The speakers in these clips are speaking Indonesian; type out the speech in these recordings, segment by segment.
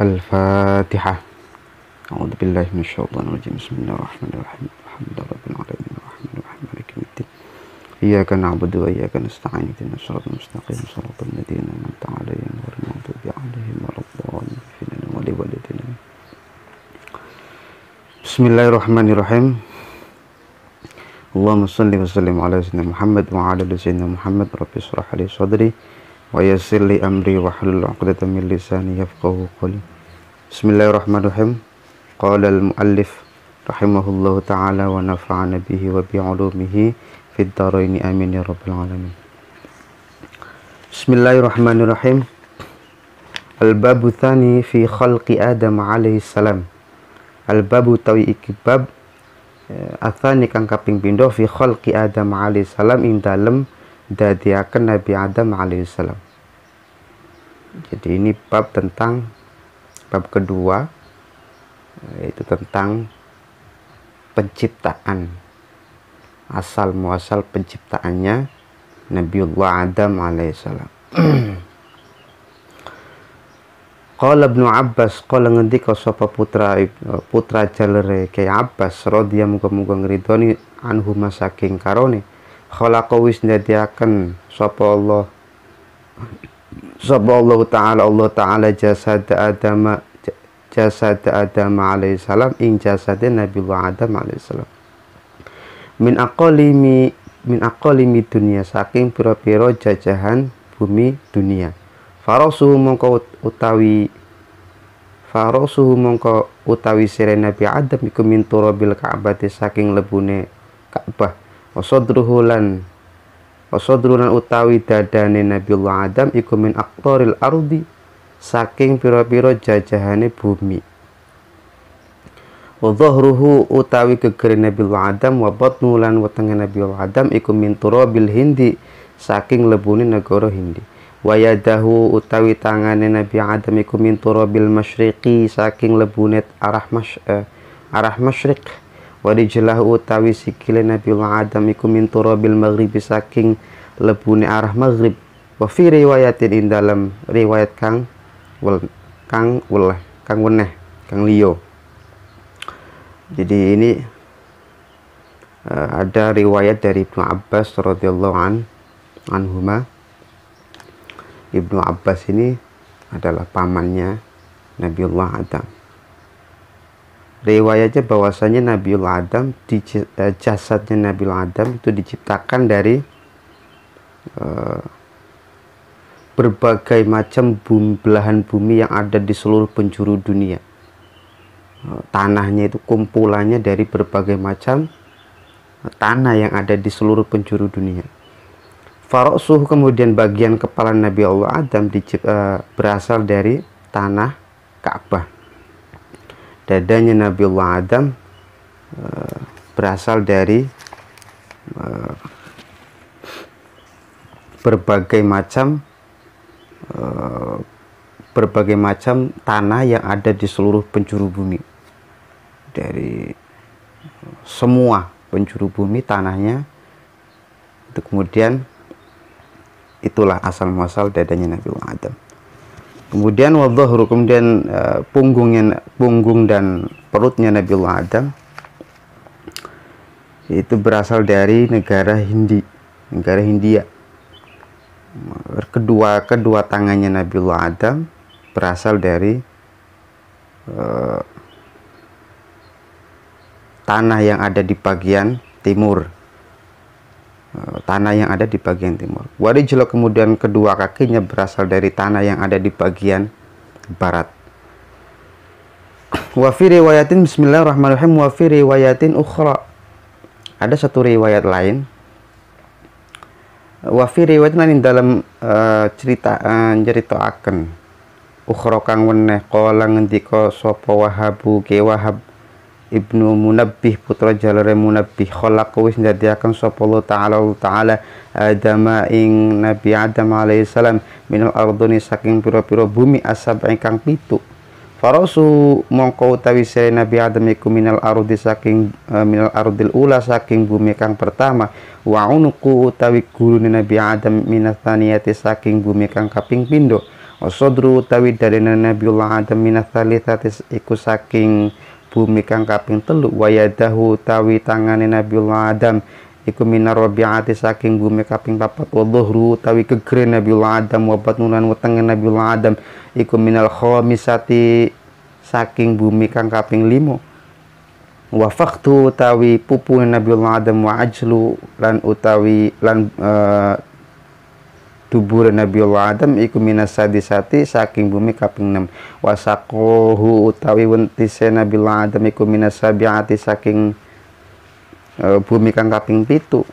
Al-Fatihah. A'udzu billahi minasyaitonir rajim. Bismillahirrahmanirrahim. Alhamdulillahirabbil alamin arrahmanirrahim maliki yaumiddin. Iyyaka na'budu wa iyyaka nasta'in ihdinas siratal mustaqim siratal ladzina an'amta 'alaihim ghairil maghdubi 'alaihim waladdallin. Bismillahirrahmanirrahim. Allahumma shalli wa sallim ala sayyidina Muhammad wa ala ali sayyidina Muhammad. Rabbi shrah li sadri wa yassir li amri wa hlul 'uqdatam min lisani yafqahu qawli. Bismillahirrahmanirrahim. Qala al-muallif rahimahullahu ta'ala wa nafa'ana bihi wa bi 'ulumihi fid dharain amin ya rabbal alamin. Bismillahirrahmanirrahim. Al-babu tsani fi khalqi Adam alaihi salam. Al-babu tawi iki bab atsani kang kaping pindho fi khalqi Adam alaihi salam ing dalem dadiaken Nabi Adam alaihi salam. Jadi ini bab kedua, yaitu tentang penciptaan, asal muasal penciptaannya Nabiullah Adam alaihissalam. Qala Ibnu Abbas, qala ngendika sapa putra jalere Kyai Abbas radhiyallahu muga-muga ngridoni anhu saking karone khalaqa wis ndadiaken sapa Allah Allah Ta'ala jasad Adam alaihissalam ing jasade Nabiullah Adam alaihissalam min aqalimi dunia saking pira-pira jajahan bumi dunia. Farosuhu mongko utawi sire Nabi Adam iku min turabil Ka'bati saking lebune Ka'bah. Wasodrulan utawi dadane Nabiullah Adam iku min aqtaril ardi saking pira-pira jajahane bumi. Wa dhahruhu utawi gegere Nabiullah Adam wa batnu lan wetenge Nabiullah Adam iku min turabil Hindi saking lebune negara Hindi. Wa yadahu utawi tangane Nabi Adam iku min turabil masyriqi saking lebune arah masyriq. Wa rijlahu utawi sikile Nabiullah Adam iku min turabil maghribi saking lebune arah maghrib. Wa fi riwayatin ing dalam riwayat kang liyo. Jadi ini ada riwayat dari Ibnu Abbas radhiyallahu anhuma. Ibnu Abbas ini adalah pamannya Nabiullah Adam. Riwayatnya bahwasanya Nabiullah Adam, jasadnya Nabiullah Adam itu diciptakan dari berbagai macam belahan bumi yang ada di seluruh penjuru dunia. Tanahnya itu kumpulannya dari berbagai macam tanah yang ada di seluruh penjuru dunia. Farosuh kemudian bagian kepala Nabi Allah Adam berasal dari tanah Ka'bah. Dadanya Nabi Allah Adam berasal dari berbagai macam tanah yang ada di seluruh penjuru bumi. Dari semua penjuru bumi tanahnya itu kemudian itulah asal muasal dadanya Nabi Adam. Kemudian wadhahru, kemudian punggung dan perutnya Nabi Adam itu berasal dari negara Hindia. Kedua tangannya Nabi Adam berasal dari tanah yang ada di bagian timur. Warijlo kemudian kedua kakinya berasal dari tanah yang ada di bagian barat. Wa fi riwayatin bismillahirrahmanirrahim wa fi riwayatin ukhra. Ada satu riwayat lain. Wa fi riwayatin lain dalam ceritakan ukhra kang weneh kala ngendika sapa Wahabu ke Wahab Ibnu Munabbih putra jalare Munabbih khalaqa wis ndadiaken sapa Allah Ta'ala Adam ing Nabi Adam alaihi salam minal ardoni saking pira-pira bumi asab ingkang 7. Farasu mongko utawi sire Nabi Adam iku minal ardil ula saking bumi kang pertama. Wa unuku utawi gurune Nabi Adam minat tsaniyati saking bumi kang kaping pindho. Wasodru utawi dari Nabiullah Adam minats tsalitsati iku saking bumi kang kaping 3, wayadahu utawi tangane Nabiullah Adam iku minar rabi'ati saking bumi kaping 4, wa dhuhru utawi gegere Nabiullah Adam, wa batnulan wetenge Nabiullah Adam iku minal khamisati saking bumi kang kaping 5, wa faktu utawi pupune Nabiullah Adam, wa ajlu lan utawi lan dubur Nabiullah Adam iku minas sadisati saking bumi kaping 6, wasakohu utawi wentise Nabiullah Adam iku minas sabiati saking bumi kang kaping 7.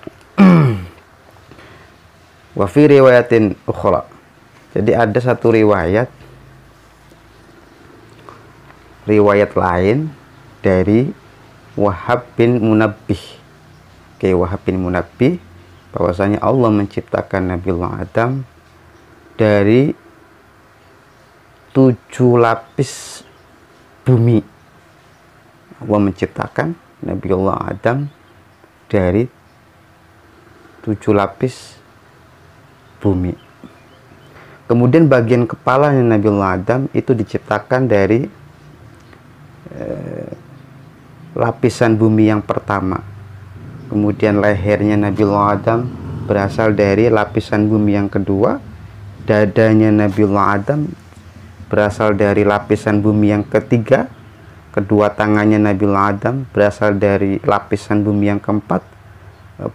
Wa fi riwayatin ukhra, jadi ada satu riwayat lain dari Wahab bin Munabbih. Wahab bin Munabbih bahwasanya Allah menciptakan Nabiullah Adam dari 7 lapis bumi. Allah menciptakan Nabiullah Adam dari 7 lapis bumi. Kemudian bagian kepalanya Nabiullah Adam itu diciptakan dari lapisan bumi yang pertama. Kemudian lehernya Nabiullah Adam berasal dari lapisan bumi yang kedua. Dadanya Nabiullah Adam berasal dari lapisan bumi yang ketiga. Kedua tangannya Nabiullah Adam berasal dari lapisan bumi yang keempat.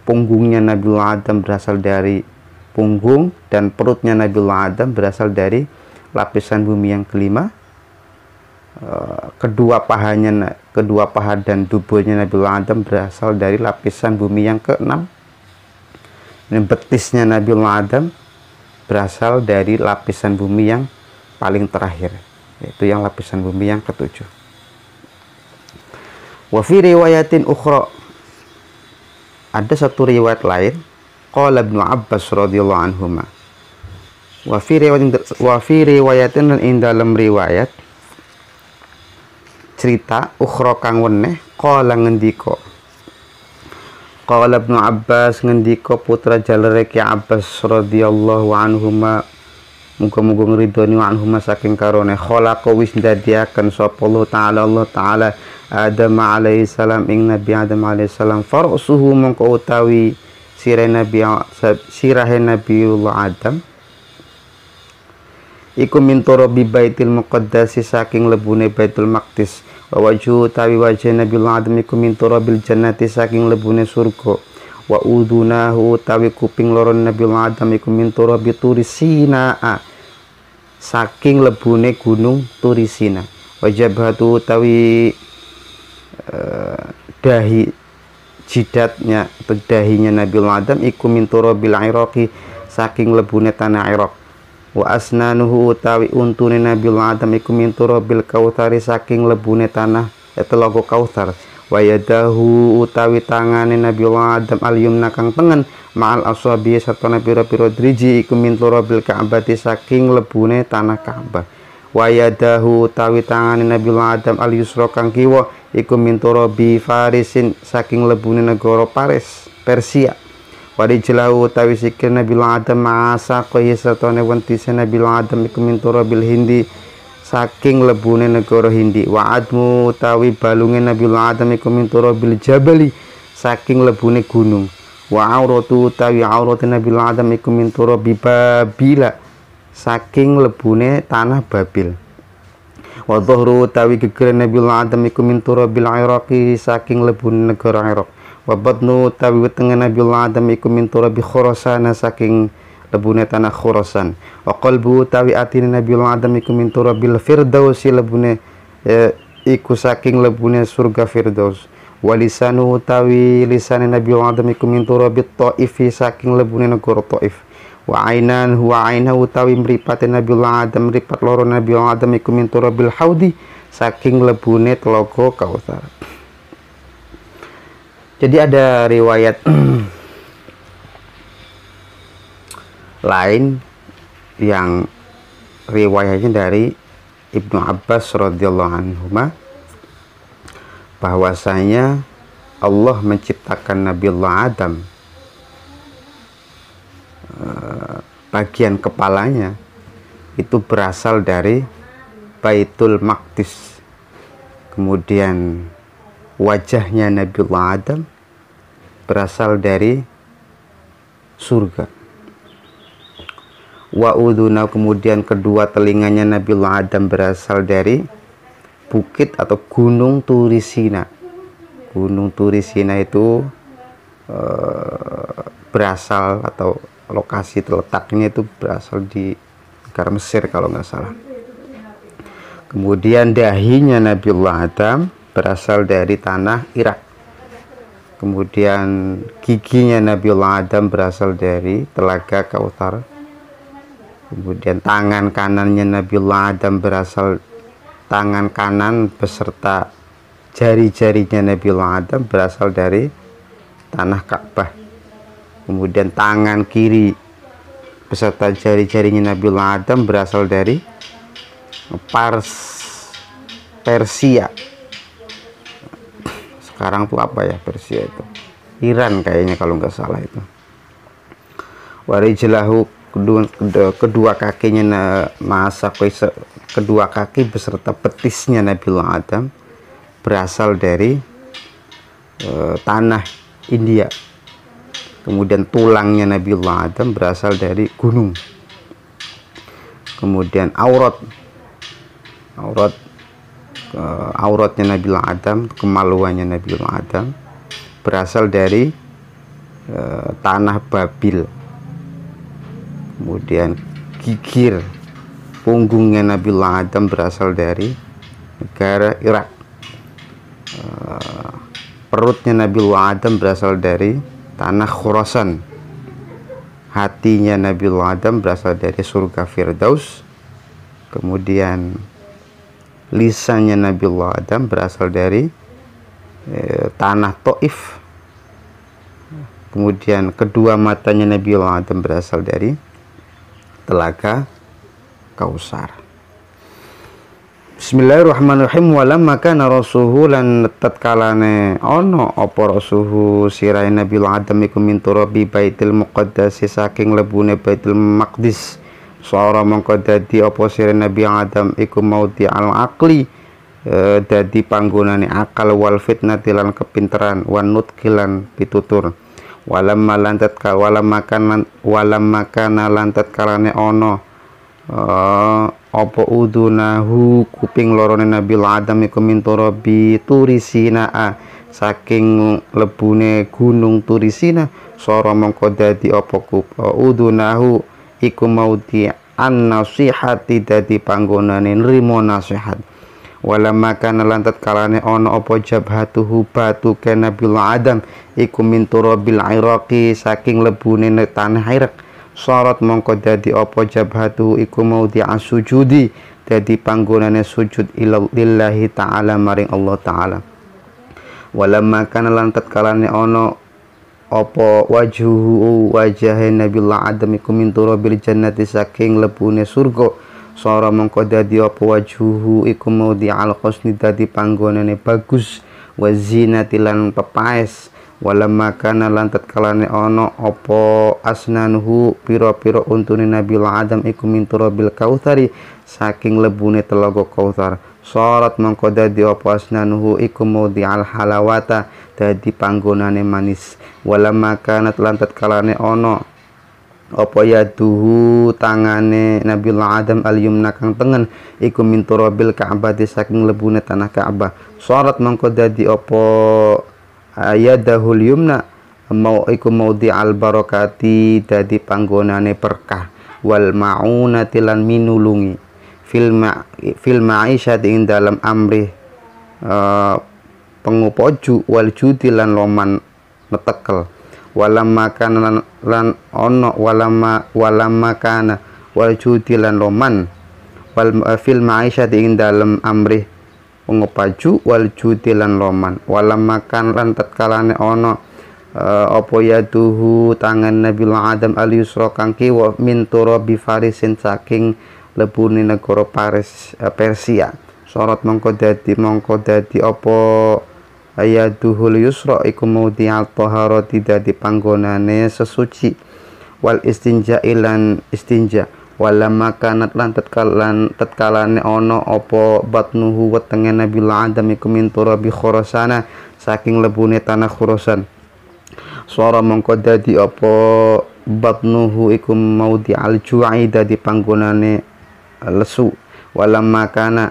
Punggungnya Nabiullah Adam berasal dari punggung, dan perutnya Nabiullah Adam berasal dari lapisan bumi yang kelima. Kedua paha dan tubuhnya Nabiullah Adam berasal dari lapisan bumi yang ke-6. Dan betisnya Nabiullah Adam berasal dari lapisan bumi yang paling terakhir, yaitu yang lapisan bumi yang ke-7. Wa fi riwayatin ukhra, ada satu riwayat lain, qala Ibnu Abbas radhiyallahu anhuma, wa fi riwayatin, dan in dalam riwayat cerita ukhra kang weneh, qala ngendika, qala Ibnu Abbas ngendika putra jalere Ki Abbas radhiyallahu anhuma, muga-muga ngridoni anhuma saking karone, khalaqa wis ndadiaken sapa Allah taala Adam alaihi salam ing Nabi Adam alaihi salam, farsuhu mongko utawi sirahe Nabiullah Adam iku min turabi Baitul Muqaddas saking lebune Baitul Maqdis, wa wajhu tawi wajah Nabiullah Adam iku min turabil jannati saking lebune surga, wa udunahu tawi kuping loro Nabiullah Adam iku min turabi Turisina saking lebune gunung Turisina, wa jabhatu tawi dahi jidatnya atau dahinya Nabiullah Adam iku min turabil Iraqi saking lebune tanah Iraq, wa asnanuhu utawi untune Nabiullah Adam iku min turabil Kautsari saking lebune tanah Telaga Kautsar, wa yadahu utawi tangane Nabiullah Adam al-yumna kang tengen ma'al aswabi satana pira-pira driji iku min turabil Ka'bati saking lebune tanah Ka'bah, wa yadahu utawi tangane Nabiullah Adam al-yusra kang kiwa iku min turabi Farisin saking lebune negara Persia, wadi jelahu utawi sikil Nabiullah Adam masa kaya sertane wentise Nabiullah Adam iku min turabil Hindi saking lebune negara Hindi, wa admu utawi balunge Nabiullah Adam iku min turabil Jabali saking lebune gunung, wa auratu utawi aurate Nabiullah Adam iku min turabi Babila saking lebune tanah Babil, wa dhuhru utawi gegere Nabiullah Adam iku min turabil Iraqi saking lebune negara Iraq, wa batnu utawi wetenge Nabiullah Adam iku min turabi Khurasan saking lebune tanah Khurasan, wa qalbu utawi atine Nabiullah Adam iku min turabil Firdaus lebune iku saking lebune surga Firdaus, wa lisanu utawi lisane Nabiullah Adam iku min turabi Thaifi saking lebune negara Thaif, wa ainahu utawi mripate Nabiullah Adam mripat loro Nabiullah Adam iku min turabil Haudi saking lebune Telaga Kautsar. Jadi ada riwayat lain yang riwayatnya dari Ibnu Abbas radhiyallahu anhuma bahwasanya Allah menciptakan Nabiullah Adam bagian kepalanya itu berasal dari Baitul Maqdis. Kemudian wajahnya Nabiullah Adam berasal dari surga. Wa udhuna, kemudian kedua telinganya Nabiullah Adam berasal dari bukit atau gunung Turisina. Gunung Turisina itu berasal atau lokasi terletaknya itu berasal di negara Mesir kalau nggak salah. Kemudian dahinya Nabiullah Adam berasal dari tanah Irak. Kemudian giginya Nabiullah Adam berasal dari telaga Kautsar. Kemudian tangan kanannya Nabiullah Adam berasal, tangan kanan beserta jari-jarinya Nabiullah Adam berasal dari tanah Ka'bah. Kemudian tangan kiri beserta jari-jarinya Nabiullah Adam berasal dari Persia. Sekarang tuh apa ya Persia itu? Iran kayaknya kalau nggak salah itu. Warijlahu, kedua kakinya kedua kaki beserta petisnya Nabiullah Adam berasal dari tanah India. Kemudian tulangnya Nabiullah Adam berasal dari gunung. Kemudian auratnya Nabiullah Adam, kemaluannya Nabiullah Adam berasal dari tanah Babil. Kemudian gigir punggungnya Nabiullah Adam berasal dari negara Irak. Perutnya Nabiullah Adam berasal dari tanah Khurasan. Hatinya Nabiullah Adam berasal dari surga Firdaus. Kemudian lisannya Nabiullah Adam berasal dari tanah Taif. Kemudian kedua matanya Nabiullah Adam berasal dari telaga Kautsar. Bismillahirrahmanirrahim. Walamma kana rasuhu, lan tatkalane ono apa rasuhu sirai Nabiullah Adam iku min turabi Baitul Muqaddas, saking lebune Baitul Maqdis. Suara mongko dadi apa sirai Nabi Adam iku maudi al aqli, dadi panggonane akal, wal fitnati lan kepinteran, wan nutkilan pitutur. Walamma kana lan tatkalane ono apa udunahu, kuping lorone Nabiullah Adam iku min turabi Turisina, saking lebune gunung Turisina. Sora mongko dadi apa udunahu iku maudi an nasihati, dadi panggonane nrimo nasihat. Walamma kana lan tatkalane ono apa jabhatuhu, batu ke Nabiullah Adam iku min turabil Iraqi, saking lebune tanah Irak. Syarat mongko dadi apa jabhatu iku maudhi'a sujudi, dadi panggonane sujud lillahi ta'ala maring Allah ta'ala. Walamma kana lan tatkalane ono apa wajhuhu, wajahe Nabiullah Adam iku min turabil jannati, saking lebune surga. Sara mongko dadi apa wajhuhu iku maudhi'al husni, dadi panggonane bagus, wa zinati lan pepaes. Walamma kana lan tatkalane ono apa asnanuhu, pira-pira untune Nabiullah Adam iku min turabil Kautsari, saking lebune telaga Kautsar. Syarat mongko dadi apa asnanuhu iku maudhi'al halawata, dadi panggonane manis. Walamma kana lan tatkalane ono apa yaduhu, tangane Nabiullah Adam al-yumna kang tengen iku min turabil Ka'bah, saking lebune tanah Ka'bah. Syarat mongko dadi apa ayadahul yumna mau iku maudhi'al barakati, dadi panggonane berkah, wal maunati lan minulungi, fil ma'isyati ing dalam amrih pengupoju, wal judi lan loman netekel. Walamma kana lan ono walamma kana wal judi lan loman, wal fil ma'isyati ing dalam amrih pengopaju, wal judi lan loman. Walamma kan lan tatkalane ono apa yaduhu, tangan Nabiullah Adam al yusra kang kiwa min turabi Farisin, saking lebune negara Persia. Sorot mongko dadi apa ayaduhul yusra iku maudhi'al taharati, dadi panggonane sesuci, wal istinja ilan istinja. walamma kanat lan tatkalane ono apa batnuhu wetenge Nabiul Adam iku min turabi Khurasana saking lebune tanah Khurasan. Suara mongko dadi apa batnuhu iku maudi al-ju'i dadi panggonane lesu. Walamma kana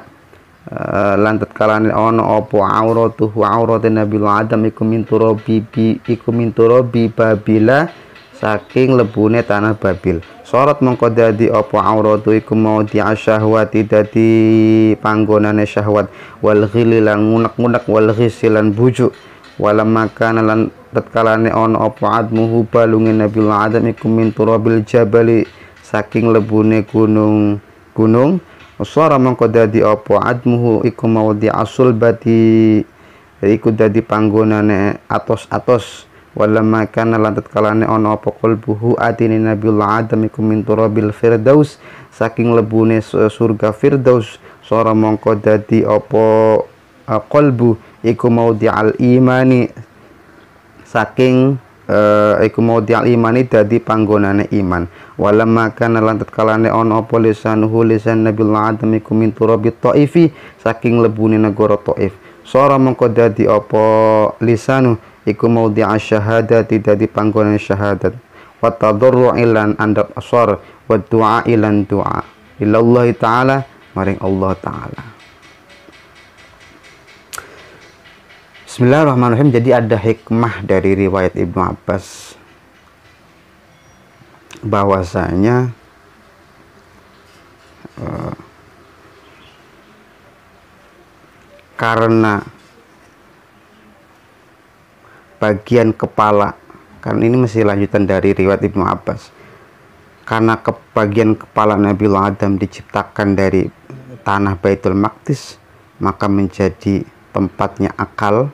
lan tatkalane ono apa auratuhu aurate Nabiul Adam iku min turabi Babila saking lebune tanah Babil. Sorot mongko dadi apa auratu iku maudi asyahwati dadi panggonane syahwat wal ghili lan ngunek-ngunek wal ghisilan bujuk. Walamma kana lan tatkalane ono apa admuhu balunge Nabiul Adam iku min turabil jabali saking lebune gunung. Suara mongko dadi apa admuhu iku maudi asulbati iku dadi panggonane atos-atos. Walamma kana lan tatkalane ono apa qalbuhu atine Nabiul Adam iku min turabil firdaus saking lebune surga firdaus. Suara mongko dadi apa qalbu iku maudi al imani saking iku maudi al imani dadi panggonane iman. Walamma kana lan tatkalane ono apa lisanuhu lisan Nabiul Adam iku min turabit Thaifi saking lebune negara Thaif. Suara mongko dadi apa lisanu iku maudi asyhadati dadi panggonane syahadat. Wa tadarru'i lan andap asar wa du'a ilan du'a ilallah taala maring Allah taala. Bismillahirrahmanirrahim. Jadi ada hikmah dari riwayat Ibnu Abbas bahwasanya karena bagian kepala, karena ini masih lanjutan dari riwayat Ibnu Abbas, karena bagian kepala Nabiul Adam diciptakan dari tanah Baitul Maqdis, maka menjadi tempatnya akal,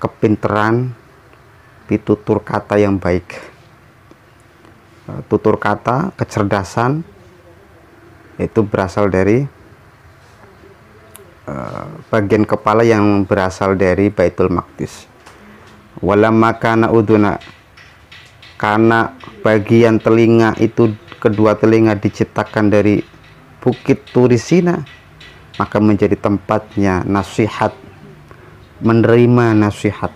kepinteran, pitutur kata yang baik, tutur kata, kecerdasan itu berasal dari bagian kepala yang berasal dari Baitul Maqdis. Walamma kana uduna, karena bagian telinga itu kedua telinga diciptakan dari bukit Turisina, maka menjadi tempatnya nasihat, menerima nasihat.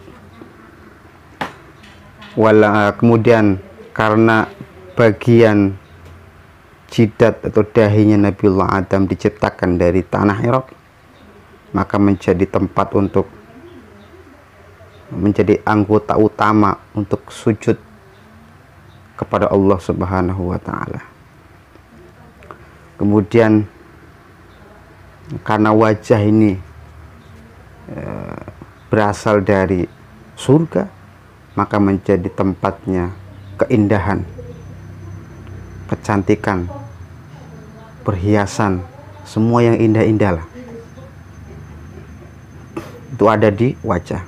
Kemudian karena bagian jidat atau dahinya Nabiullah Adam diciptakan dari tanah Irak, maka menjadi tempat untuk menjadi anggota utama untuk sujud kepada Allah Subhanahu wa Ta'ala. Kemudian karena wajah ini berasal dari surga, maka menjadi tempatnya keindahan, kecantikan, perhiasan, semua yang indah-indah lah, itu ada di wajah.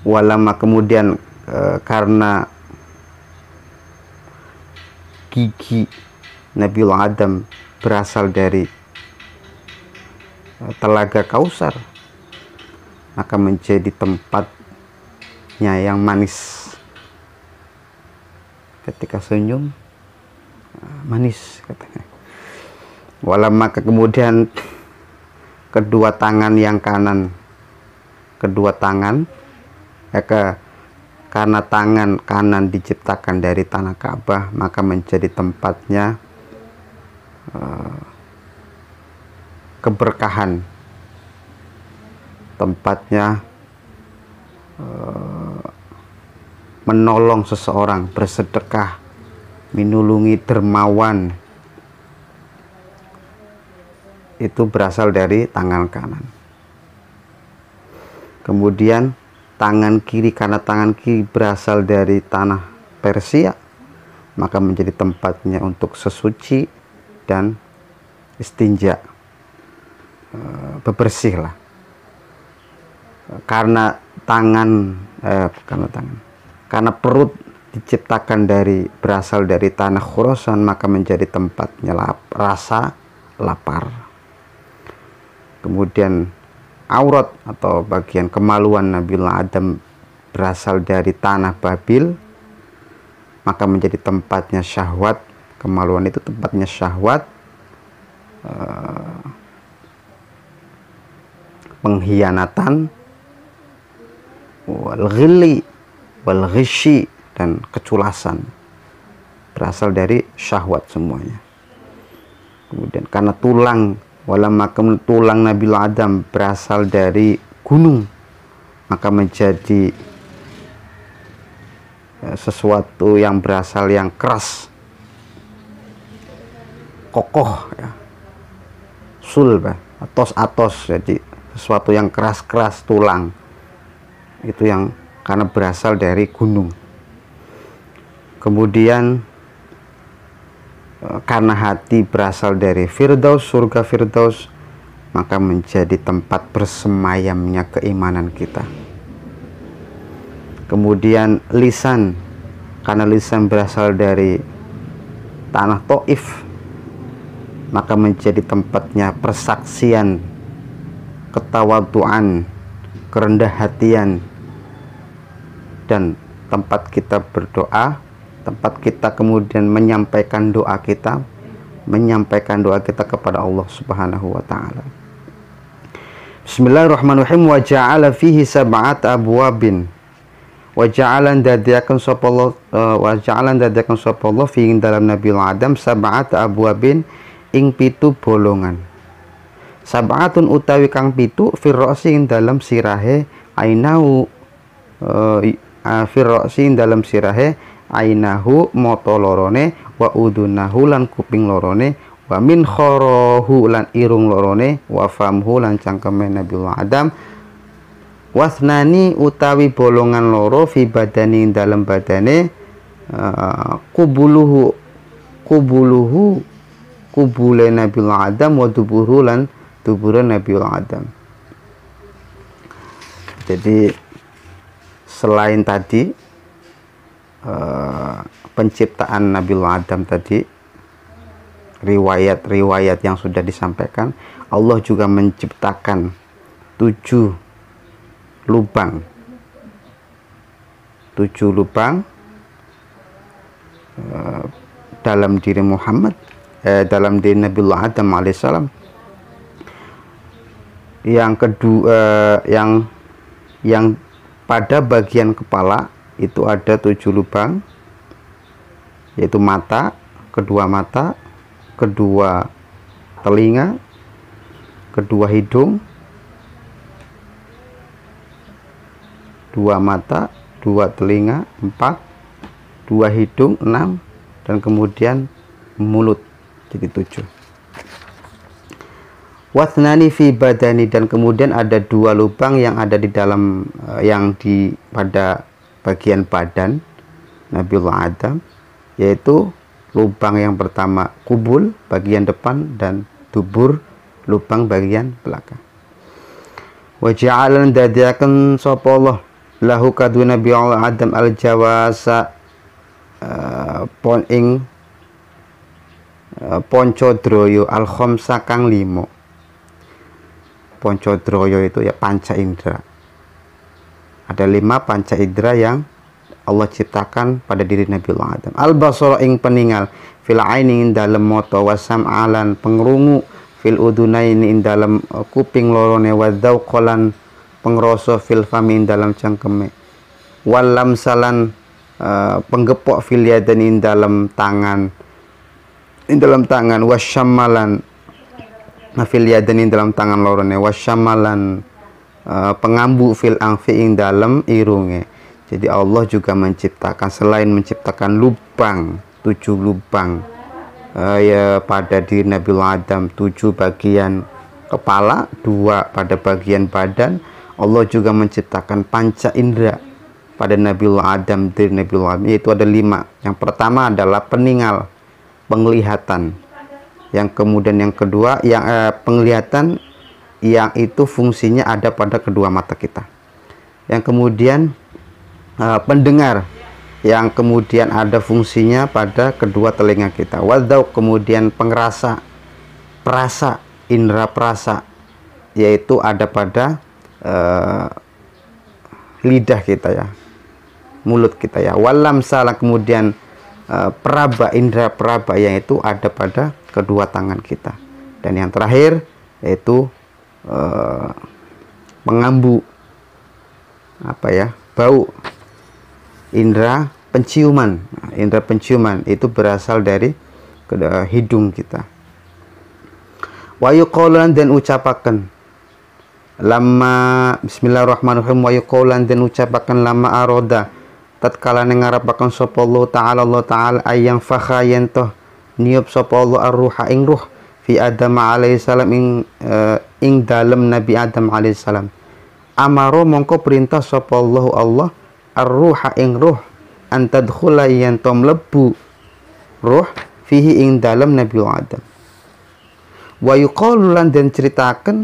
Walama kemudian karena gigi Nabiul Adam berasal dari telaga Kausar, maka menjadi tempatnya yang manis. Ketika senyum manis katanya. Walama kemudian kedua tangan yang kanan, karena tangan kanan diciptakan dari tanah Ka'bah, maka menjadi tempatnya keberkahan, tempatnya menolong seseorang, bersedekah, menulungi dermawan, itu berasal dari tangan kanan. Kemudian tangan kiri, karena tangan kiri berasal dari tanah Persia, maka menjadi tempatnya untuk sesuci dan istinja, bebersih lah. Karena karena perut diciptakan berasal dari tanah Khurasan, maka menjadi tempatnya rasa lapar. Kemudian aurat atau bagian kemaluan Nabiullah Adam berasal dari tanah Babil, maka menjadi tempatnya syahwat. Kemaluan itu tempatnya syahwat, pengkhianatan, wal ghilli wal ghishi, dan keculasan, berasal dari syahwat semuanya. Kemudian karena tulang, tulang Nabi Adam berasal dari gunung, maka menjadi sesuatu yang berasal yang keras, kokoh ya, sulba, atos, jadi sesuatu yang keras tulang itu yang karena berasal dari gunung. Kemudian karena hati berasal dari firdaus, surga firdaus, maka menjadi tempat bersemayamnya keimanan kita. Kemudian lisan, karena lisan berasal dari tanah Taif, maka menjadi tempatnya persaksian, ketawaduan, kerendah hatian, dan tempat kita berdoa, tempat kita kemudian menyampaikan doa kita kepada Allah Subhanahu wa taala. Bismillahirrahmanirrahim. Wa ja'ala fihi sab'at abwabin. Wa ja'alan dadiakan sapa Allah fihi dalam Nabi Adam sab'at abwabin, ing pitu bolongan. Sab'atun utawi kang pitu firrosi ing dalam sirahe ainahu, firrosi ing dalam sirahe ainahu moto lorone, wa udunahu lan kuping lorone, wa min khorohu lan irung lorone, wa famhu lan cangkeme Nabi Adam, wasnani utawi bolongan loro fi badani ing dalam badane, kubule Nabi Adam, wa duburu lan dubure Nabi Adam. Jadi selain tadi penciptaan Nabi Adam tadi, riwayat yang sudah disampaikan, Allah juga menciptakan 7 lubang dalam diri Muhammad, dalam diri Nabi Adam alaihissalam. Yang kedua, yang pada bagian kepala itu ada 7 lubang, yaitu mata, kedua telinga, kedua hidung, 2 mata, 2 telinga, 4, 2 hidung, 6, dan kemudian mulut, jadi 7. Wathnani fi badani, dan kemudian ada 2 lubang yang ada di dalam, pada bagian badan Nabi Adam, yaitu lubang yang pertama kubul bagian depan, dan dubur lubang bagian belakang. Wa ja'alan dadiaken sapa Allah lahu kadu Nabi Adam al jawasa, ponco droyo al khamsa kang 5. Ponco droyo itu ya panca indera. Ada 5 panca indera yang Allah ciptakan pada diri Nabi Adam. Al basara ing peningal, fil aini ing dalem mata, wasam alan pengrungu, fil udunaini ing dalem kuping lorone, wa dzauqalan pengrasa, fil fami ing dalem cangkeme, wal lamsalan penggepok, fil yadani ing dalem tangan, wasyamalan fil yadani dalam tangan lorone, wasyamalan pengambu, fil angfi ing dalam irunge. Jadi Allah juga menciptakan, selain menciptakan lubang, 7 lubang ya pada diri Nabi Adam, 7 bagian kepala, 2 pada bagian badan, Allah juga menciptakan panca indera pada Nabi Adam, diri Nabi Adam, yaitu ada 5. Yang pertama adalah peningal, penglihatan. Yang kemudian yang kedua, penglihatan yang itu fungsinya ada pada kedua mata kita. Yang kemudian pendengar, yang kemudian ada fungsinya pada kedua telinga kita. Wadzauk, kemudian pengrasa, perasa, indera perasa, yaitu ada pada lidah kita ya, mulut kita ya. Walam salah, kemudian peraba, indera peraba, yaitu ada pada kedua tangan kita. Dan yang terakhir yaitu mengambu, bau, indera penciuman. Nah, indera penciuman itu berasal dari hidung kita. Wa yuqalan, dan ucapakan lama, bismillahirrahmanirrahim, wa yuqalan, dan ucapakan lama aroda tatkala ngarapaken sapa Allah Ta'ala ayang fakha yentoh niup sapa Allah ar-ruha ing ruh fi Adam alaihi salam ing dalem Nabi Adam alaihi salam. Amaro mongko perintah sapa Allah ar-ruha ing ruh antadkhula yentoh mlebu ruh fihi ing dalem Nabi Adam. Wa yuqalu lan den ceritaken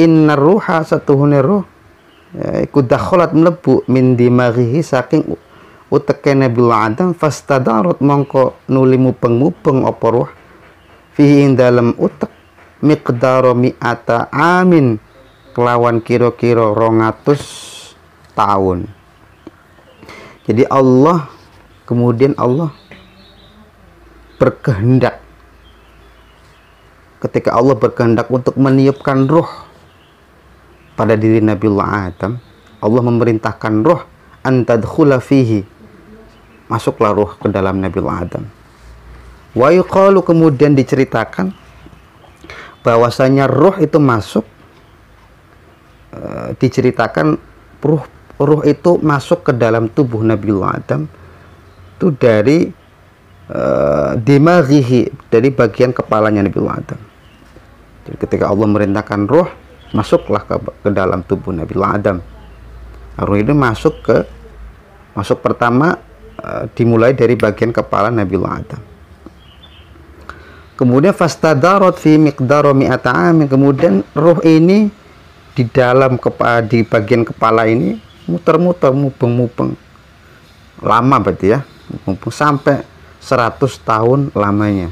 inna ruha satuhune ruh iku dakhalat mlebu min dimaghihi saking uteke Nabi Adam fastadarat mongko nuli mupeng-mupeng apa ruh fihi ing dalem utek miqdaro mi'ata amin kelawan kira-kira 200 tahun. Jadi kemudian Allah berkehendak, ketika Allah berkehendak untuk meniupkan ruh pada diri Nabiullah Adam, Allah memerintahkan ruh antadkhula fihi, masuklah ruh ke dalam Nabiullah Adam. Wa yuqalu, kemudian diceritakan bahwasanya ruh itu masuk, diceritakan ruh itu masuk ke dalam tubuh Nabiullah Adam itu dari dimaghihi, dari bagian kepalanya Nabiullah Adam. Jadi ketika Allah merintahkan ruh, masuklah ke dalam tubuh Nabiullah Adam. Ruh itu masuk pertama dimulai dari bagian kepala Nabiullah Adam. Kemudian fastadarat fi miqdaro mi'ata amin, kemudian ruh ini di bagian kepala ini muter-muter, mubeng-mubeng. Lama berarti ya, mubeng sampai 100 tahun lamanya.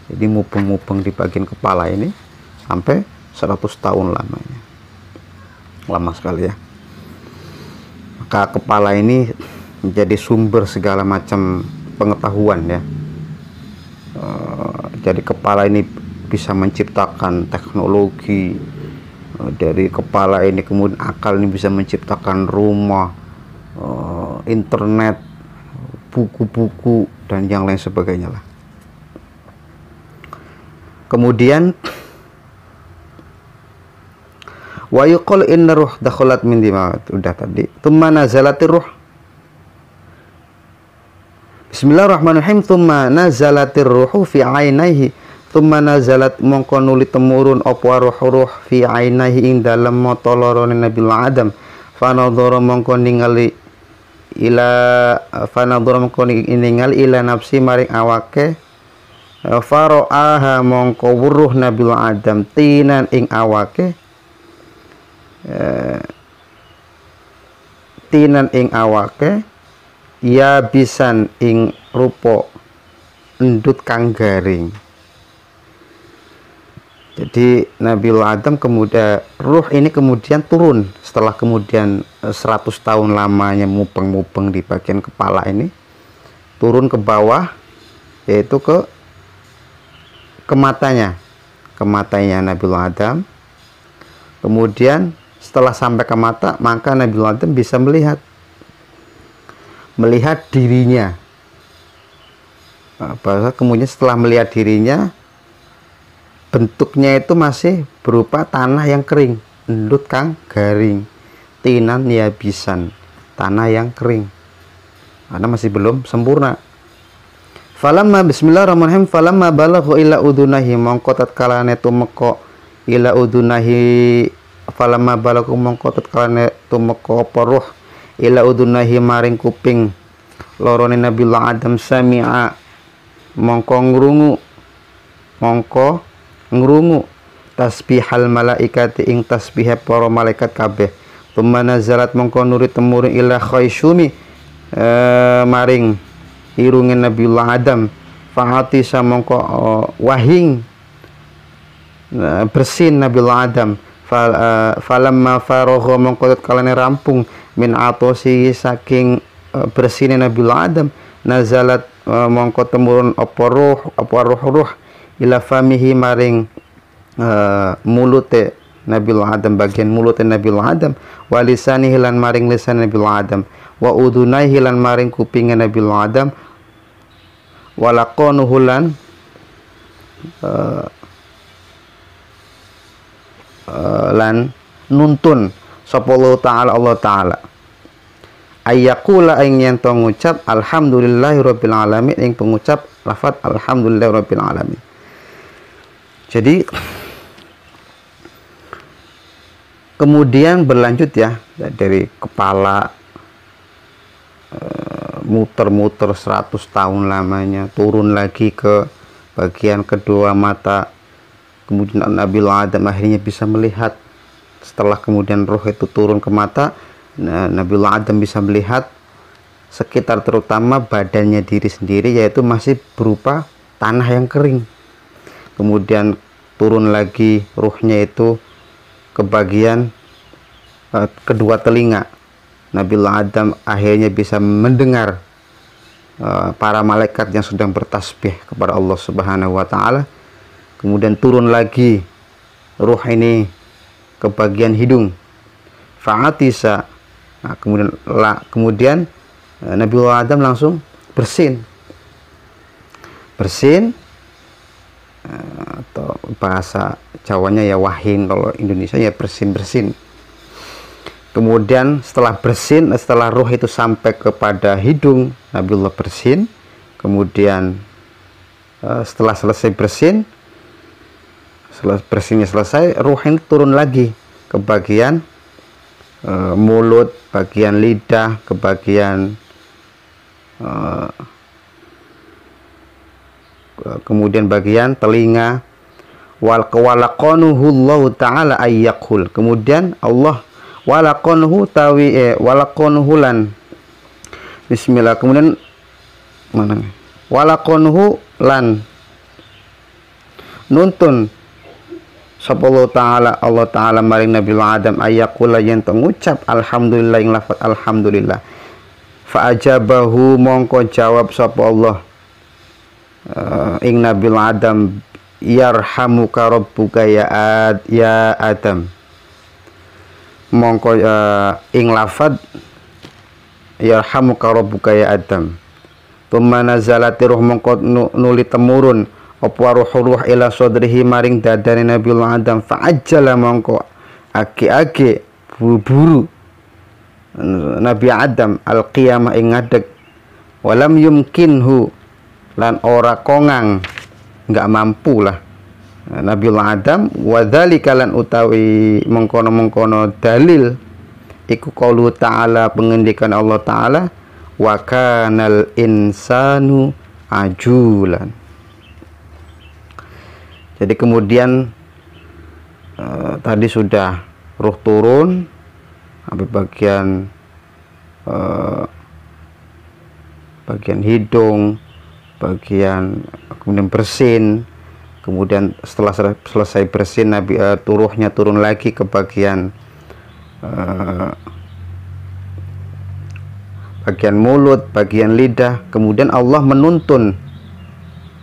Jadi mubeng-mubeng di bagian kepala ini sampai 100 tahun lamanya. Lama sekali ya. Maka kepala ini menjadi sumber segala macam pengetahuan ya. Jadi kepala ini bisa menciptakan teknologi. Dari kepala ini kemudian akal ini bisa menciptakan rumah, internet, buku-buku, dan yang lain sebagainya lah. Kemudian wa yuqal inna ruh dakhalat min dimagh, udah tadi. Tsumma nazalatir ruh, bismillahirrahmanirrahim, tsumma nazalatir ruhu fi ainaihi, tsumma nazalat mongko nuli temurun apa ruh fi ainaihi ing dalem mata lorone Nabi Adam. Fanadhara mongko ningali ila nafsi maring awake, faro'aha mongko wuruh Nabi Adam tinan ing awake, ya bisan ing rupa endut kang garing. Jadi Nabi Adam kemudian ruh ini kemudian turun setelah kemudian 100 tahun lamanya mupeng-mupeng di bagian kepala ini, turun ke bawah, yaitu ke matanya Nabi Adam. Kemudian setelah sampai ke mata, maka Nabi Adam bisa melihat dirinya. Kemudian setelah melihat dirinya, bentuknya itu masih berupa tanah yang kering, endut kang garing, tinan yabisan, tanah yang kering, karena masih belum sempurna. Falamma, bismillahirrahmanirrahim, falamma balagha ila udunahi, mongko tatkalane tumeka ila udunahi, falamma balagha mongko tatkalane tumeka apa ruh ila udunahi maring kuping lorone Nabiullah Adam, sami'a mongko ngrungu tasbihal malaikati ing tasbih para malaikat kabeh. Tsumma nazalat mongko nuri temurun ila khaysyumi maring irungin Nabiullah Adam, fa'ati samongko wahing bersin Nabiullah Adam. Falamma faragha mongko kalane rampung min atosi saking bersine Nabiullah Adam, nazalat mongko temurun apa ruh ila famihi maring mulute Nabiullah Adam, bagian mulute Nabiullah Adam, wa lisanihi lan maring lisan Nabiullah Adam, wa udunaihi lan maring kupinge Nabiullah Adam, wa laqanuhu lan lan nuntun sapa Allah taala ayyaqula ing yen to ngucap alhamdulillahirabbil alamin, ing pengucap lafaz alhamdulillahirabbil alamin. Jadi kemudian berlanjut ya, dari kepala muter-muter 100 tahun lamanya, turun lagi ke bagian kedua mata. Kemudian Nabiullah Adam akhirnya bisa melihat. Setelah kemudian roh itu turun ke mata, Nabiullah Adam bisa melihat sekitar, terutama badannya diri sendiri, yaitu masih berupa tanah yang kering. Kemudian turun lagi ruhnya itu ke bagian kedua telinga. Nabiullah Adam akhirnya bisa mendengar para malaikat yang sedang bertasbih kepada Allah Subhanahu wa taala. Kemudian turun lagi ruh ini ke bagian hidung. Fa'atisa. Nah, kemudian Nabiullah Adam langsung bersin. Atau bahasa Jawanya ya wahin, kalau Indonesia ya bersin. Kemudian setelah ruh itu sampai kepada hidung, Nabiullah bersin. Kemudian setelah selesai bersin, setelah bersinnya selesai, ruh ini turun lagi ke bagian mulut, bagian lidah, ke bagian kemudian bagian telinga. Walaqanuhu Allah taala ayyaqul. Kemudian Allah walaqanuhu walaqanuhu lan bismillah. Kemudian mana? Walaqanuhu lan nuntun sapa Allah taala maring Nabiullah Adam ayyaqula yen to ngucap alhamdulillah, ing lafaz alhamdulillah. Fa ajabahu mongko jawab sapa Allah ing Nabiullah Adam, yarhamuka rabbuka ya Adam. Mongko ing lafaz yarhamuka rabbuka ya Adam. Tumma nazalat ruh mongko nuli temurun apa ruh ila sodrihi maring dadane Nabiullah Adam. Fa'ajjala mongko ake buru-buru Nabi Adam al-qiyamah ing ngadeg. Walam yumkinhu lan ora kongang, nggak mampu lah Nabiullah Adam. Wadzalika lan utawi mengkono dalil iku qaulu ta'ala, pengendikan Allah taala, wa kanal insanu ajulan. Jadi kemudian tadi sudah ruh turun sampai bagian hidung, kemudian bersin. Kemudian setelah selesai bersin, ruhnya turun lagi ke bagian mulut, bagian lidah. Kemudian Allah menuntun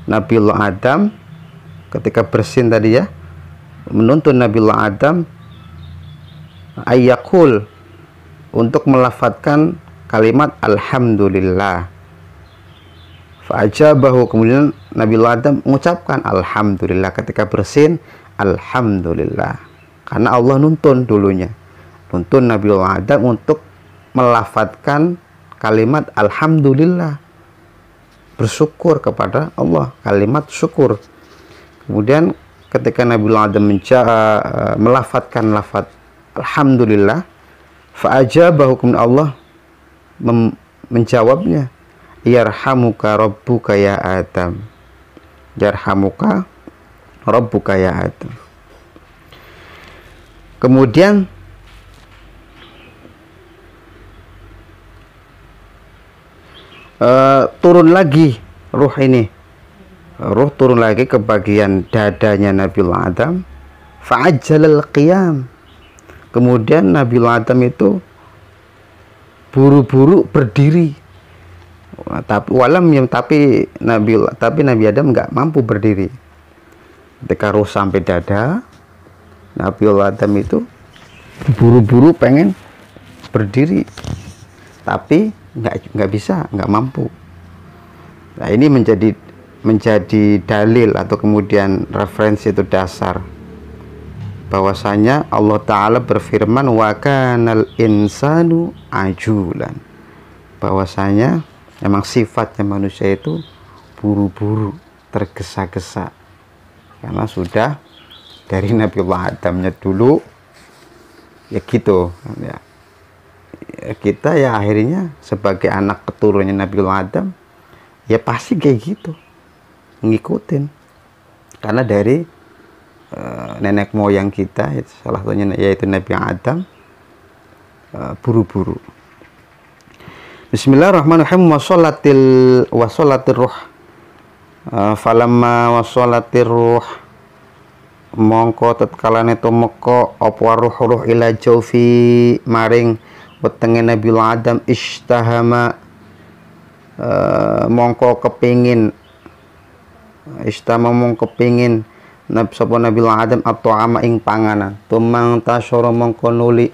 Nabiullah Adam ketika bersin tadi ya, menuntun Nabiullah Adam ayyakul, untuk melafadzkan kalimat alhamdulillah. Fa'ajabahu, kemudian Nabiullah Adam mengucapkan alhamdulillah ketika bersin, alhamdulillah, karena Allah nuntun dulunya, nuntun Nabiullah Adam untuk melafadzkan kalimat alhamdulillah, bersyukur kepada Allah, kalimat syukur. Kemudian ketika Nabiullah Adam melafadzkan lafadz alhamdulillah, fa'ajabahu, kemudian Allah menjawabnya, yarhamuka rabbuka ya Adam, yarhamuka rabbuka ya Adam. Kemudian turun lagi ruh ini, ruh turun lagi ke bagian dadanya Nabiullah Adam. Fa'ajjalal qiyam, kemudian Nabiullah Adam itu buru-buru berdiri. Tapi Nabi Adam nggak mampu berdiri. Ketika ruh sampai dada, Nabi Adam itu buru-buru pengen berdiri, tapi nggak bisa, nggak mampu. Nah, ini menjadi dalil atau kemudian referensi itu dasar bahwasanya Allah Ta'ala berfirman wa kanal insanu ajulan, bahwasanya memang sifatnya manusia itu buru-buru, tergesa-gesa, karena sudah dari Nabiullah Adamnya dulu ya gitu ya. Kita ya akhirnya sebagai anak keturunannya Nabiullah Adam ya pasti kayak gitu, ngikutin, karena dari nenek moyang kita, salah satunya yaitu Nabi Adam, buru-buru. Bismillahirrahmanirrahim. Wasolatir ruh. Falamma wasolatir ruh, mongko tatkalane tumeka apa ruh ila jaufi maring wetenge Nabi Adam, ishtahama mongko kepingin sapa Nabi Adam at'ama ing panganan, tumang tasyara mongko nuli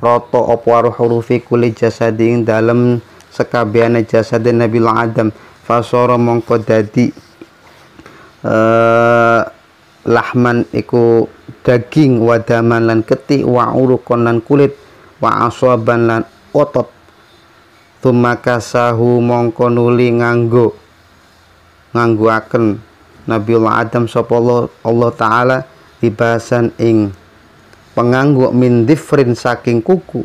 rata apa ruh fi kulli jasadi ing dalem sekabehane jasad Nabi Adam, fasara mongko dadi lahman iku daging, wadaman lan keti, wa uruqan lan kulit, wa asaban lan otot. Tumakasahu mongko nuli ngangguaken Nabiullah Adam sapa Allah Ta'ala libasan ing penganggo min difrin saking kuku,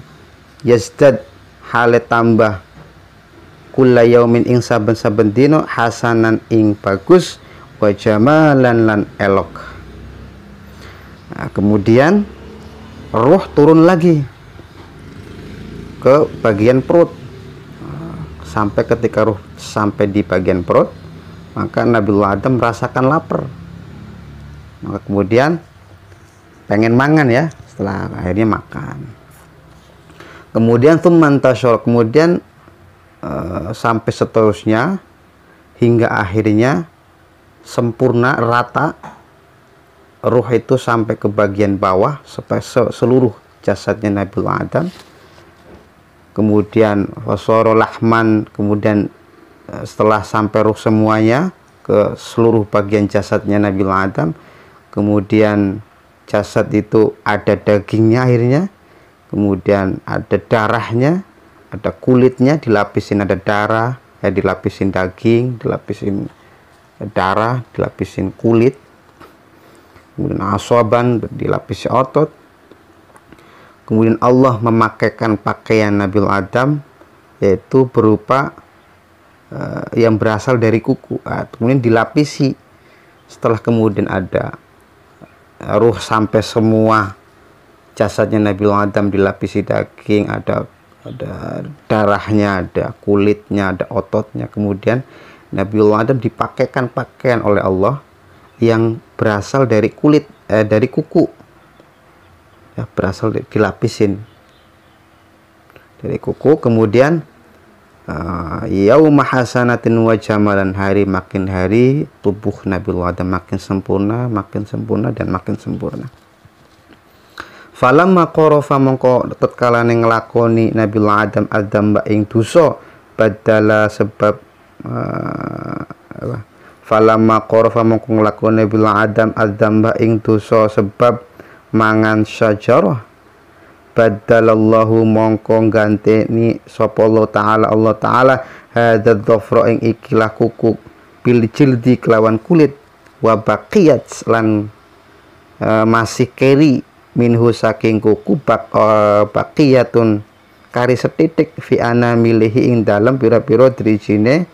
yazdad hale tambah kulla yaumin ing saben-saben dina hasanan ing bagus, wa jamalan lan elok. Nah, kemudian ruh turun lagi ke bagian perut, sampai ketika ruh sampai di bagian perut, maka Nabiullah Adam merasakan lapar, maka kemudian pengen mangan ya, setelah akhirnya makan. Kemudian kemudian sampai seterusnya hingga akhirnya sempurna rata ruh itu sampai ke bagian bawah sampai seluruh jasadnya Nabiullah Adam. Kemudian wasoro lahman, kemudian setelah sampai ruh semuanya ke seluruh bagian jasadnya Nabiullah Adam, kemudian jasad itu ada dagingnya akhirnya, kemudian ada darahnya, ada kulitnya, dilapisin ada darah, dilapisin daging, dilapisin darah, dilapisin kulit, kemudian asoban, dilapisi otot. Kemudian Allah memakaikan pakaian Nabiullah Adam yaitu berupa yang berasal dari kuku, kemudian dilapisi. Setelah kemudian ada ruh sampai semua jasadnya Nabiullah Adam dilapisi daging, ada darahnya, ada kulitnya, ada ototnya. Kemudian Nabiullah Adam dipakaikan pakaian oleh Allah yang berasal dari kulit, dari kuku, ya, berasal dilapisin dari kuku. Kemudian yauma hasanatin wa jamalan, hari makin hari tubuh Nabiullah Adam makin sempurna dan makin sempurna. Falamma qarafa mongko tatkala nglakoni Nabiullah Adam adzamba ing dosa, badala sebab falamma qarafa mongko nglakoni Nabiullah Adam adzamba ing dosa sebab mangan syajarah, badalallahu mongko ganteni sapa Allah Ta'ala hadzal dhafra ing ikilah kuku bil jildi kelawan kulit, wa baqiyat lan masih keri minhu saking kuku baqiyatun kari setitik fi ana milihi ing dalem pira-pira drijine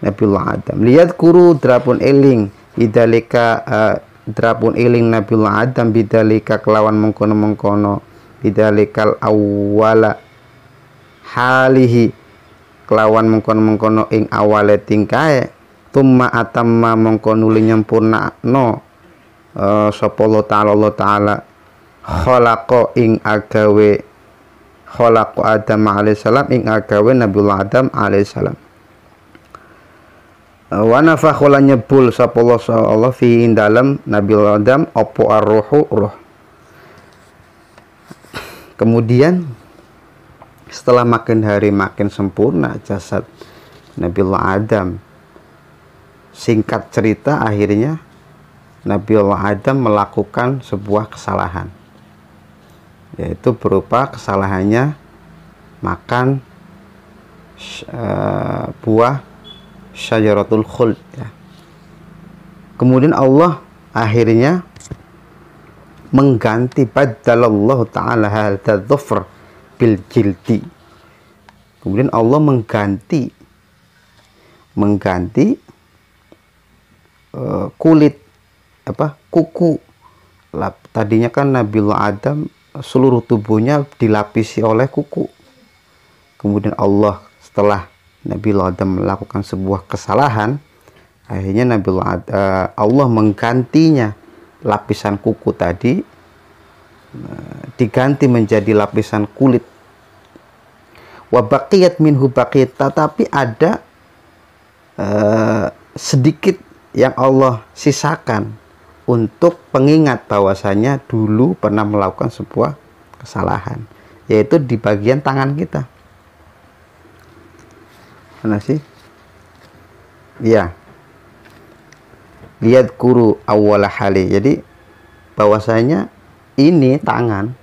Nabiullah Adam. Lihat guru drapun eling bidalika drapun eling Nabiullah Adam bidalika kelawan mengkono-mengkono, bidalikal awwala halihi kelawan mengkono-mengkono ing awale tingkae, tumma atamma mengkono li nyempurnakno sapa Allah Ta'ala khalaqa ing agawe Adam alaihissalam ing agawe Nabiullah Adam alaihissalam. Wa nafakha lan nyebul sapa Allah fi ing dalem Nabi Adam apa ar-ruhu ruh. Kemudian setelah makin hari makin sempurna jasad Nabiullah Adam, singkat cerita akhirnya Nabiullah Adam melakukan sebuah kesalahan, yaitu berupa kesalahannya makan buah syajaratul khuld ya. Kemudian Allah akhirnya mengganti, badalallahu ta'ala hadza dhufr bil jildi. Kemudian Allah mengganti kulit kuku. Tadinya kan Nabiullah Adam seluruh tubuhnya dilapisi oleh kuku. Kemudian Allah setelah Nabiullah Adam melakukan sebuah kesalahan, akhirnya Allah menggantinya, lapisan kuku tadi diganti menjadi lapisan kulit. Wa baqiyat minhu baqiyat, tetapi ada sedikit yang Allah sisakan untuk pengingat bahwasanya dulu pernah melakukan sebuah kesalahan, yaitu di bagian tangan kita. Mana sih? Ya. Lihat guru awwal hali. Jadi bahwasanya ini tangan,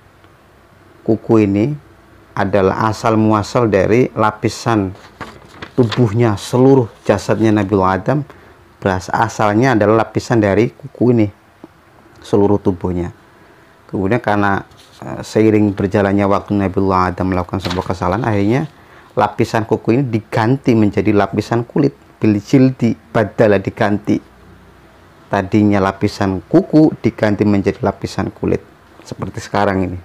kuku ini adalah asal muasal dari lapisan tubuhnya, seluruh jasadnya Nabiullah Adam asalnya adalah lapisan dari kuku ini, seluruh tubuhnya. Kemudian karena seiring berjalannya waktu Nabiullah Adam melakukan sebuah kesalahan, akhirnya lapisan kuku ini diganti menjadi lapisan kulit, bil jildi, badala diganti. Tadinya lapisan kuku diganti menjadi lapisan kulit seperti sekarang ini.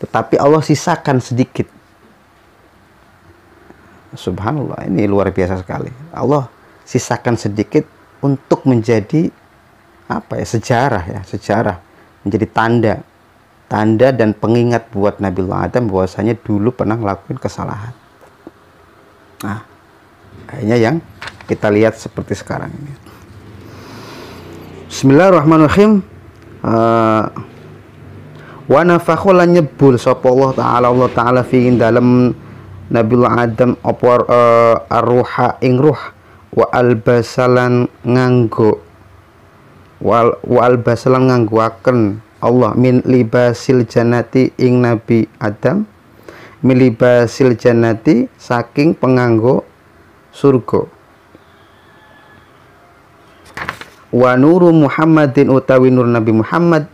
Tetapi Allah sisakan sedikit. Subhanallah, ini luar biasa sekali. Allah sisakan sedikit untuk menjadi sejarah, menjadi tanda dan pengingat buat Nabiullah Adam bahwasanya dulu pernah ngelakuin kesalahan. Nah, akhirnya yang kita lihat seperti sekarang ini. Bismillahirrahmanirrahim. Wa nafakha lan nyebul sapa Allah taala fi dalam Nabiullah Adam apa ar-ruha ing ruh, wa albasalan nganggo ngangguaken Allah min libasil jannati ing Nabi Adam, min libasil jannati saking penganggo surga. Wa nuru Muhammadin utawi nur Nabi Muhammad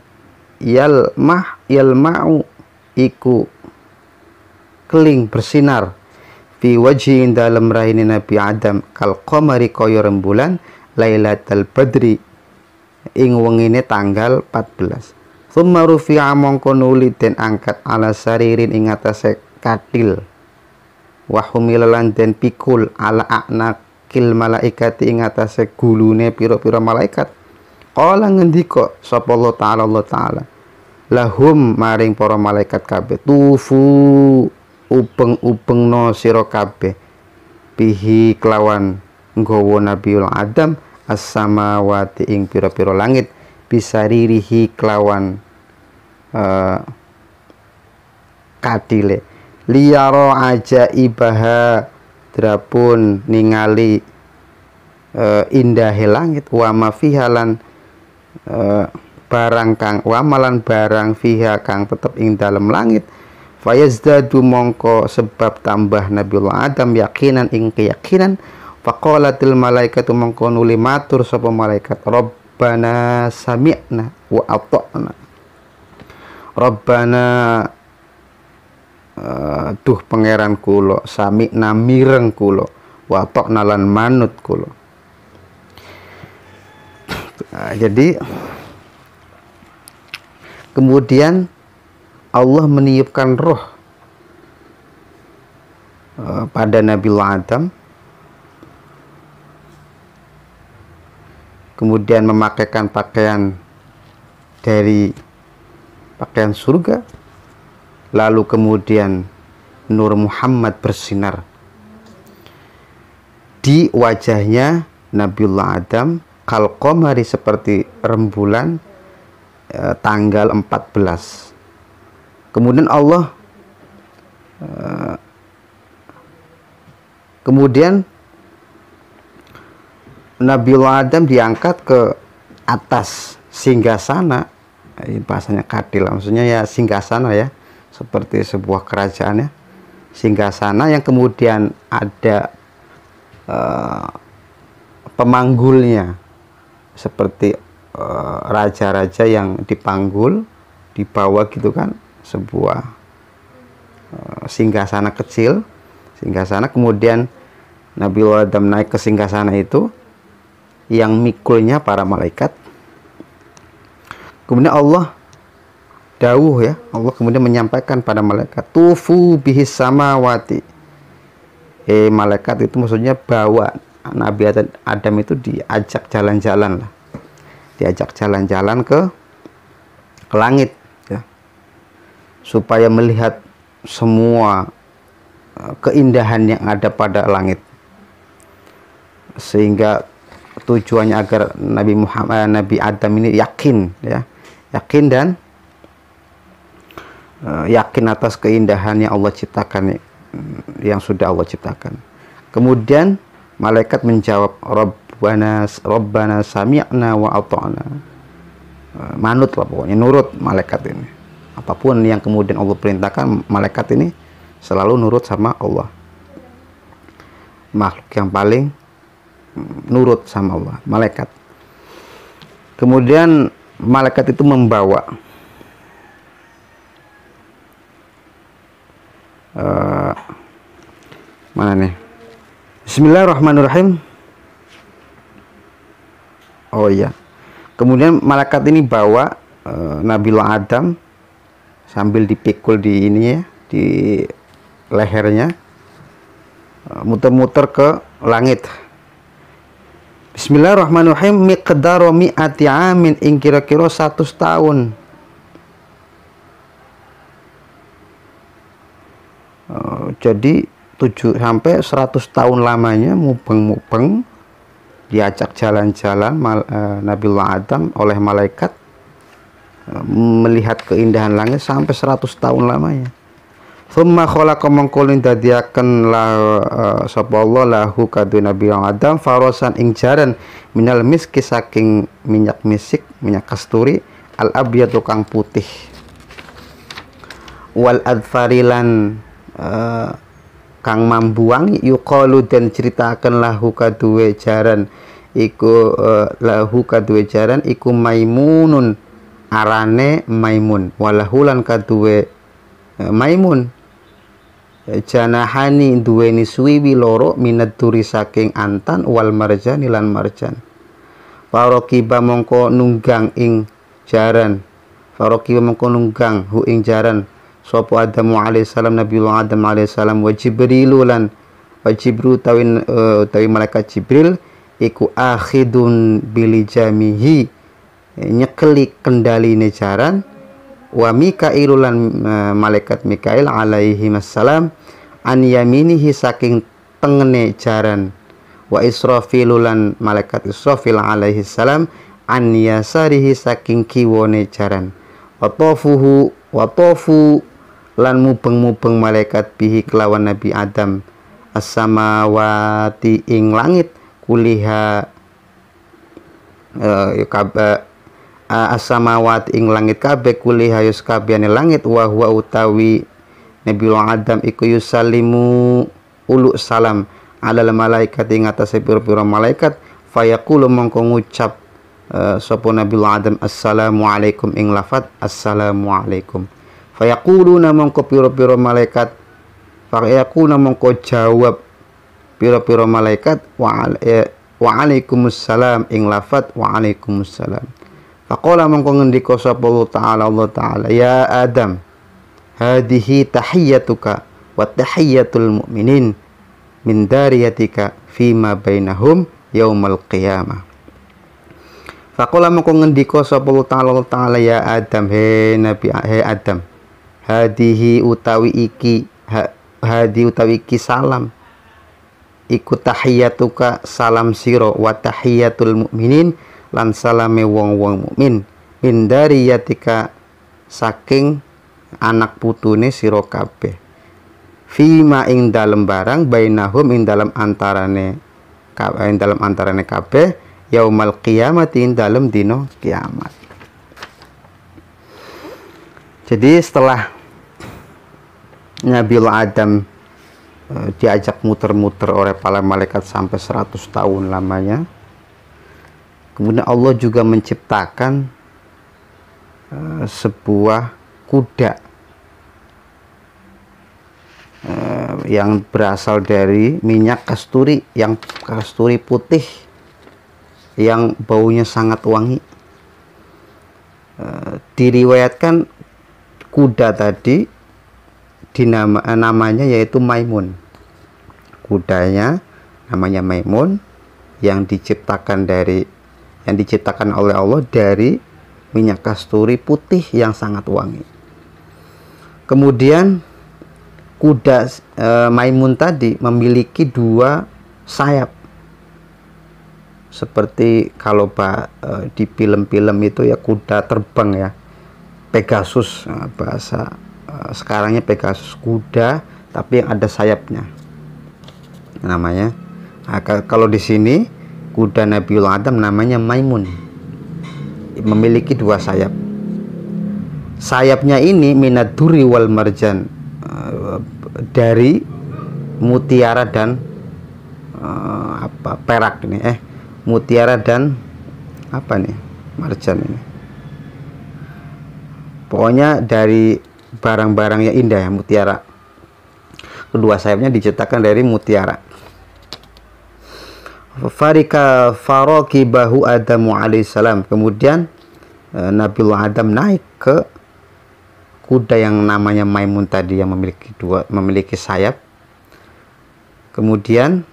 yalma'u iku keling bersinar fi wajhin dalam rahine Nabi Adam kal qamari kaya rembulan lailatul badri ing wengine tanggal 14. Tsumma rufi'a mongko nuli den angkat ala saririn ing atase katil wa humilan den pikul ala a'naqil malaikati ing atase gulune pira-pira malaikat. Qala ngendika sapa Allah taala lahum maring para malaikat kabeh tufu upeng-upengno sira kabeh bihi kelawan nggawa Nabiul Adam as-samawati ing pira-pira langit bisaririhi kelawan kadile liyaro ajaibaha drapun ningali indahe langit wa mafihalan barang kang wamalan barang fiha kang tetep ing dalem langit fayazdadu mongko sebab tambah Nabiullah Adam yakinan ing keyakinan faqalatil malaikatu mongko nuli matur sapa malaikat Rabbana sami'na wa ata'na. Rabbana duh pangeran kula sami'na mireng kula wa ata'na lan manut kula. Jadi kemudian Allah meniupkan roh pada Nabiullah Adam, kemudian memakaikan pakaian dari pakaian surga, lalu kemudian Nur Muhammad bersinar di wajahnya Nabiullah Adam kalqomari seperti rembulan tanggal 14. Kemudian Allah Nabiullah Adam diangkat ke atas singgasana, bahasanya kadil, maksudnya ya singgasana ya, seperti sebuah kerajaan ya, singgasana yang kemudian ada pemanggulnya seperti raja-raja yang dipanggul di bawah gitu kan, sebuah singgasana kecil, singgasana. Kemudian Nabiullah Adam naik ke singgasana itu yang mikulnya para malaikat. Kemudian Allah dawuh ya, Allah kemudian menyampaikan pada malaikat, tufu bihis samawati. Malaikat itu maksudnya bawa Nabi Adam itu diajak jalan-jalan lah, diajak jalan-jalan ke langit ya, supaya melihat semua keindahan yang ada pada langit, sehingga tujuannya agar Nabi Adam ini yakin ya, yakin dan yakin atas keindahan yang Allah ciptakan, yang sudah Allah ciptakan. Kemudian malaikat menjawab, Rabbana sami'na wa ata'na. Manut lah pokoknya, nurut malaikat ini. Apapun yang kemudian Allah perintahkan, malaikat ini selalu nurut sama Allah. Makhluk yang paling nurut sama Allah, malaikat. Kemudian malaikat itu membawa mana nih? Bismillahirrahmanirrahim. Oh iya. Kemudian malaikat ini bawa Nabiullah Adam sambil dipikul di ini ya, di lehernya, muter-muter ke langit. Bismillahirrahmanirrahim. Miqdaru mi'ati amin, ing kira-kira 100 tahun. Jadi 7 sampai 100 tahun lamanya mubeng-mubeng diajak jalan-jalan Nabiullah Adam oleh malaikat, melihat keindahan langit sampai 100 tahun lamanya. Thumma khalaqa mangkulin dadiaken la sapa Allah lahu kadu Nabiullah Adam farosan ing jaran minal miski saking minyak misik, minyak kasturi, al abyad kang putih, wal adfarilan kang mambuang, yuqalu dan ceritakan lahu kaduwe jaran iku lahu kaduwe jaran iku maimunun, arane maimun, walahulan kaduwe maimun janahani duweni suwiwi loro minad duri saking antan, wal marjani lan marjan. Farokiba mongko nunggang ing jaran, farokiba mongko nunggang hu ing jaran sopo Adamu alaihissalam, Nabiullah Adam alaihissalam, wa Jibrilu lan wa Jibril tawi malaikat Jibril iku akhidun bilijamihi, nyekeli kendali jaran, wa Mikail lan malaikat Mikail alaihi wassalam an yaminihi saking tengene jaran, wa Israfil lan malaikat Israfil alaihi salam an yasarihi saking kiwone jaran, wa tofu lan mubeng-mubeng malaikat bihi kelawan Nabi Adam as-samawati ing langit kuliha as-samawati ing langit kabeh kuliha yus kabehane langit, wa huwa utawi Nabiullah Adam iku yusallimu ulu salam alal malaikat ing atase pira-pira malaikat, fayaqulu mongko ngucap sapa Nabiullah Adam assalamu alaikum ing lafat assalamu alaikum, fayaquluna mongko pira-pira malaikat, fayaquna mongko jawab pira-pira malaikat wa alaikumussalam ing lafat wa alaikumussalam. Faqala mongko ngendika sapa Allah Ta'ala, ya Adam hadhihi tahiyyatuka wa tahiyyatul mu'minin min dariyatika fima bainahum yaumal qiyamah. Faqala mongko ngendika sapa Allah Ta'ala, ya Adam, he Nabi, he Adam, hadihi utawi iki salam, iku tahiyatuka salam siro wa tahiyatul mukminin lan salame wong-wong mukmin min dariyatika saking anak putune sira kabeh fima ing dalem barang bainahum ing dalam antarane kabeh yaumal qiyamati ing dalem dino kiamat. Jadi setelah Nabi Adam diajak muter-muter oleh para malaikat sampai 100 tahun lamanya, kemudian Allah juga menciptakan sebuah kuda yang berasal dari minyak kasturi, yang kasturi putih yang baunya sangat wangi. Diriwayatkan kuda tadi namanya yaitu Maimun. Kudanya namanya Maimun yang diciptakan oleh Allah dari minyak kasturi putih yang sangat wangi. Kemudian kuda Maimun tadi memiliki 2 sayap. Seperti kalau di film-film itu ya kuda terbang ya, Pegasus, bahasa sekarangnya Pegasus, kuda tapi yang ada sayapnya namanya. Nah, kalau di sini kuda Nabiullah Adam namanya Maimun, memiliki 2 sayap. Sayapnya ini minaduri wal marjan, dari mutiara dan perak ini, mutiara dan apa nih, marjan ini. Pokoknya dari barang-barang yang indah ya, mutiara. Kedua sayapnya diciptakan dari mutiara. Farika faraqibahu Adamu alaihissalam. Kemudian Nabiullah Adam naik ke kuda yang namanya Maimun tadi yang memiliki sayap. Kemudian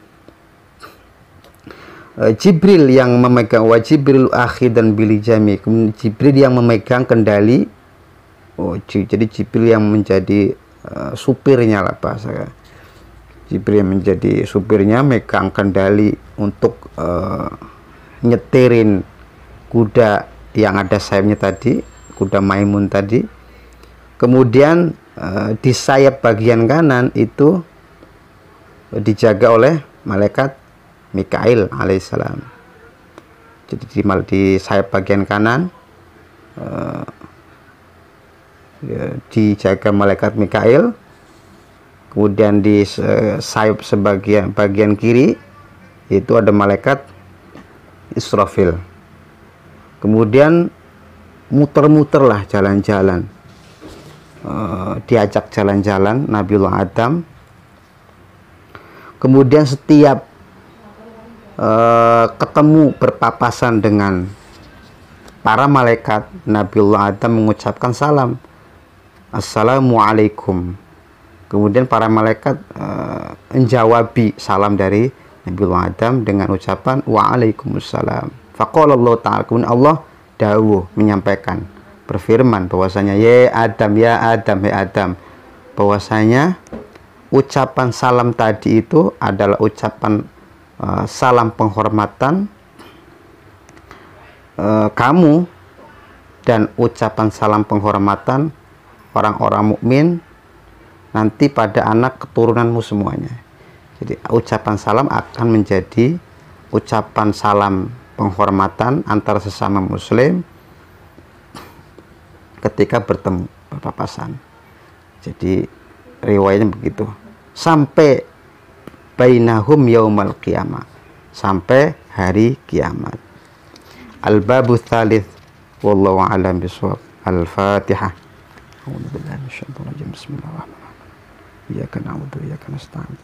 Jibril yang memegang, wa Jibril akhi dan bilijami. Kemudian Jibril yang memegang kendali. Jadi Jibril yang menjadi supirnya lah bahasa. Jibril yang menjadi supirnya, megang kendali untuk nyetirin kuda yang ada sayapnya tadi, kuda Maimun tadi. Kemudian di sayap bagian kanan itu dijaga oleh malaikat Mikail alaihissalam. Jadi di sayap bagian kanan dijaga malaikat Mikail. Kemudian di sayap bagian kiri itu ada malaikat Israfil. Kemudian muter-muterlah jalan-jalan, diajak jalan-jalan Nabiullah Adam. Kemudian setiap ketemu berpapasan dengan para malaikat, Nabiullah Adam mengucapkan salam, Assalamualaikum. Kemudian para malaikat menjawabi salam dari Nabiullah Adam dengan ucapan Waalaikumsalam. Faqala Allah Ta'ala, kemudian Allah dawuh menyampaikan, berfirman bahwasanya ya Adam, ya Adam, ya Adam, bahwasanya ucapan salam tadi itu adalah ucapan salam penghormatan kamu dan ucapan salam penghormatan orang-orang mukmin nanti pada anak keturunanmu semuanya. Jadi ucapan salam akan menjadi ucapan salam penghormatan antara sesama muslim ketika bertemu berpapasan. Jadi riwayatnya begitu. Sampai bainahum yaumal qiyamah, sampai hari kiamat. Al-babu tsalits wallahu a'lam bishawab. Al-Fatihah. A'udzu billahi minasyaitonir rajim. Bismillahirrahmanirrahim. Iyyaka na'budu wa iyyaka nasta'in.